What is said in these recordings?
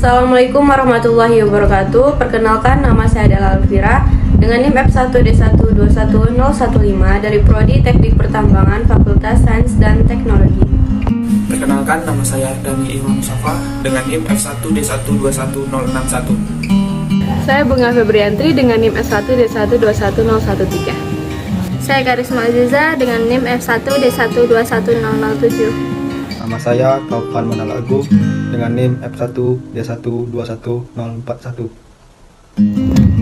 Assalamualaikum warahmatullahi wabarakatuh. Perkenalkan, nama saya adalah Alvira dengan NIM F1D1210015 dari Prodi Teknik Pertambangan Fakultas Sains dan Teknologi. Perkenalkan, nama saya Dani Imam Safa dengan NIM F1D121061. Saya Bunga Febriantri dengan NIM F1D121013. Saya Karisma Aziza dengan NIM F1D121007. Nama saya Taufan Manalagu dengan NIM F1D121041.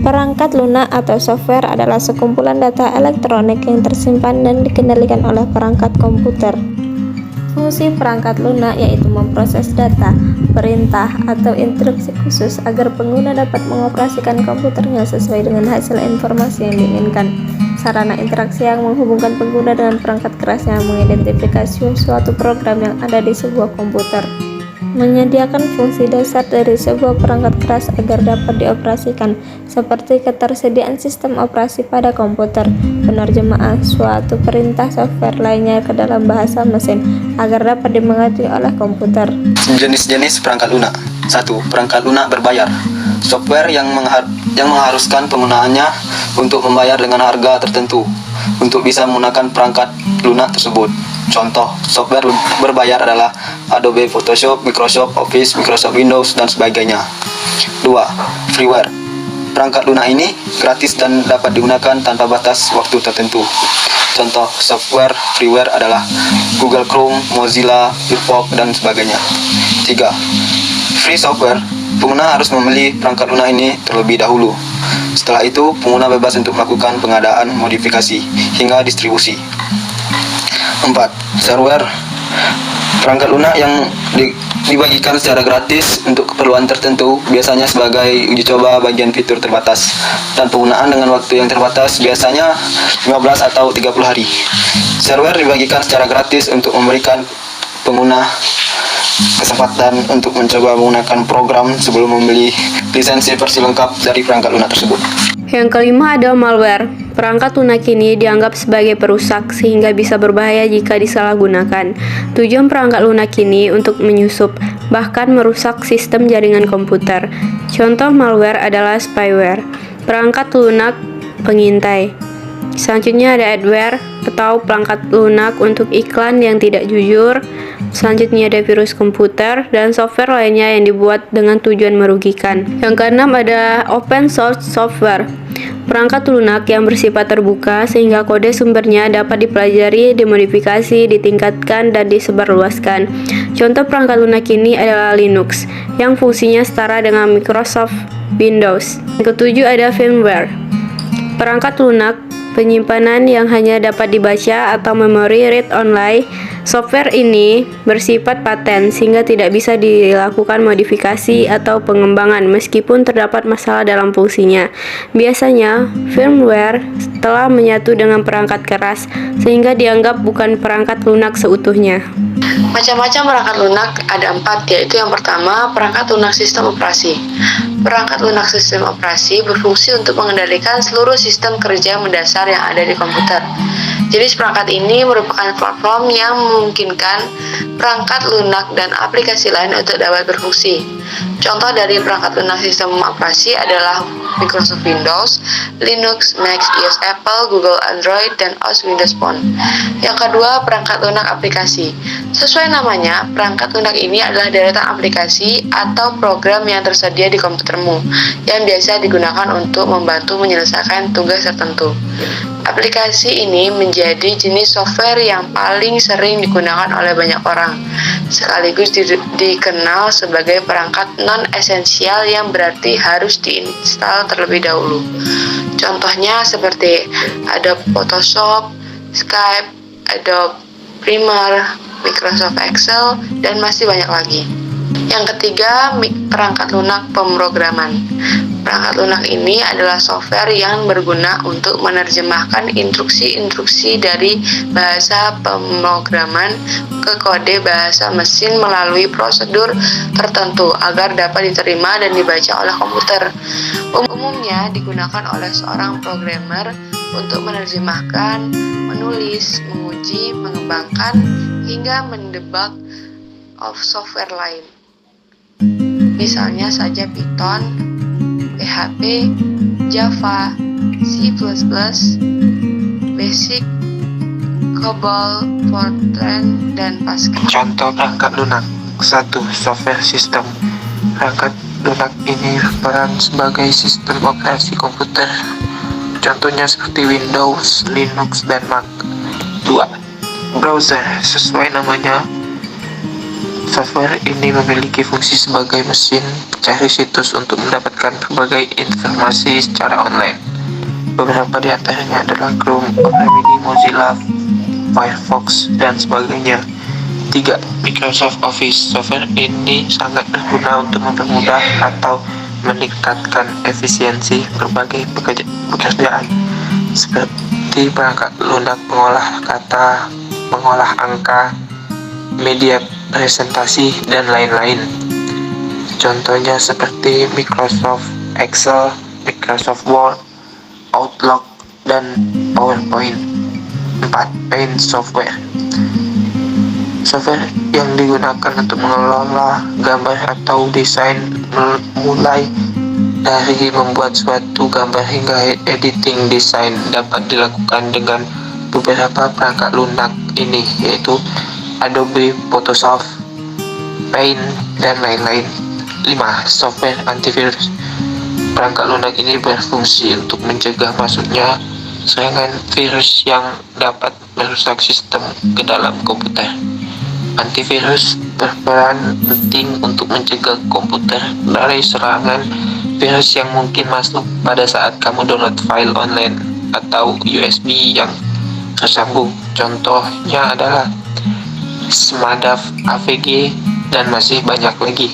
Perangkat lunak atau software adalah sekumpulan data elektronik yang tersimpan dan dikendalikan oleh perangkat komputer. Fungsi perangkat lunak yaitu memproses data, perintah, atau instruksi khusus agar pengguna dapat mengoperasikan komputernya sesuai dengan hasil informasi yang diinginkan. Sarana interaksi yang menghubungkan pengguna dengan perangkat keras yang mengidentifikasi suatu program yang ada di sebuah komputer. Menyediakan fungsi dasar dari sebuah perangkat keras agar dapat dioperasikan, seperti ketersediaan sistem operasi pada komputer, penerjemahan suatu perintah software lainnya ke dalam bahasa mesin agar dapat dimengerti oleh komputer. Jenis-jenis perangkat lunak. 1. Perangkat lunak berbayar. Software yang mengharuskan penggunaannya untuk membayar dengan harga tertentu untuk bisa menggunakan perangkat lunak tersebut. Contoh, software berbayar adalah Adobe Photoshop, Microsoft Office, Microsoft Windows, dan sebagainya. 2. Freeware. Perangkat lunak ini gratis dan dapat digunakan tanpa batas waktu tertentu. Contoh, software freeware adalah Google Chrome, Mozilla, Firefox, dan sebagainya. 3. Free software. Pengguna harus membeli perangkat lunak ini terlebih dahulu. Setelah itu, pengguna bebas untuk melakukan pengadaan, modifikasi, hingga distribusi. 4. Shareware. Perangkat lunak yang dibagikan secara gratis untuk keperluan tertentu, biasanya sebagai uji coba bagian fitur terbatas, dan penggunaan dengan waktu yang terbatas, biasanya 15 atau 30 hari. Shareware dibagikan secara gratis untuk memberikan pengguna kesempatan untuk mencoba menggunakan program sebelum membeli lisensi versi lengkap dari perangkat lunak tersebut. Yang kelima ada malware. Perangkat lunak ini dianggap sebagai perusak sehingga bisa berbahaya jika disalahgunakan. Tujuan perangkat lunak ini untuk menyusup, bahkan merusak sistem jaringan komputer. Contoh malware adalah spyware, perangkat lunak pengintai. Selanjutnya ada adware atau perangkat lunak untuk iklan yang tidak jujur. Selanjutnya ada virus komputer dan software lainnya yang dibuat dengan tujuan merugikan. Yang keenam ada open source software. Perangkat lunak yang bersifat terbuka sehingga kode sumbernya dapat dipelajari, dimodifikasi, ditingkatkan, dan disebarluaskan. Contoh perangkat lunak ini adalah Linux yang fungsinya setara dengan Microsoft Windows. Yang ketujuh ada firmware. Perangkat lunak penyimpanan yang hanya dapat dibaca atau memori read only. Software ini bersifat paten sehingga tidak bisa dilakukan modifikasi atau pengembangan meskipun terdapat masalah dalam fungsinya. Biasanya, firmware telah menyatu dengan perangkat keras sehingga dianggap bukan perangkat lunak seutuhnya. Macam-macam perangkat lunak ada 4, yaitu yang pertama, perangkat lunak sistem operasi. Perangkat lunak sistem operasi berfungsi untuk mengendalikan seluruh sistem kerja mendasar yang ada di komputer. Jenis perangkat ini merupakan platform yang memungkinkan perangkat lunak dan aplikasi lain untuk dapat berfungsi. Contoh dari perangkat lunak sistem operasi adalah Microsoft Windows, Linux, Mac OS Apple, Google Android, dan OS Windows Phone. Yang kedua, perangkat lunak aplikasi. Sesuai namanya, perangkat lunak ini adalah deretan aplikasi atau program yang tersedia di komputermu, yang biasa digunakan untuk membantu menyelesaikan tugas tertentu. Aplikasi ini menjadi jenis software yang paling sering digunakan oleh banyak orang, sekaligus dikenal sebagai perangkat non-esensial yang berarti harus diinstal terlebih dahulu. Contohnya seperti Adobe Photoshop, Skype, Adobe Premiere, Microsoft Excel, dan masih banyak lagi. Yang ketiga, perangkat lunak pemrograman. Perangkat lunak ini adalah software yang berguna untuk menerjemahkan instruksi-instruksi dari bahasa pemrograman ke kode bahasa mesin melalui prosedur tertentu agar dapat diterima dan dibaca oleh komputer. Umumnya digunakan oleh seorang programmer untuk menerjemahkan, menulis, menguji, mengembangkan, hingga mendebug of software lain. misalnya saja Python, PHP, Java, C++, Basic, COBOL, Fortran, dan Pascal. Contoh perangkat lunak. 1. Software system. Perangkat lunak ini berperan sebagai sistem operasi komputer. Contohnya seperti Windows, Linux, dan Mac. 2. Browser. Sesuai namanya, software ini memiliki fungsi sebagai mesin pencari situs untuk mendapatkan berbagai informasi secara online. Beberapa di antaranya adalah Chrome, Opera Mini, Mozilla, Firefox, dan sebagainya. 3. Microsoft Office. Software ini sangat berguna untuk mempermudah atau meningkatkan efisiensi berbagai pekerjaan seperti perangkat lunak pengolah kata, pengolah angka, media presentasi, dan lain-lain. Contohnya seperti Microsoft Excel, Microsoft Word, Outlook, dan PowerPoint. 4. Paint software. Software yang digunakan untuk mengelola gambar atau desain, mulai dari membuat suatu gambar hingga editing desain, dapat dilakukan dengan beberapa perangkat lunak ini, yaitu Adobe Photoshop, Paint, dan lain-lain. 5. Software antivirus. Perangkat lunak ini berfungsi untuk mencegah masuknya serangan virus yang dapat merusak sistem ke dalam komputer. Antivirus berperan penting untuk mencegah komputer dari serangan virus yang mungkin masuk pada saat kamu download file online atau USB yang tersambung. Contohnya adalah Smadaf, AVG, dan masih banyak lagi.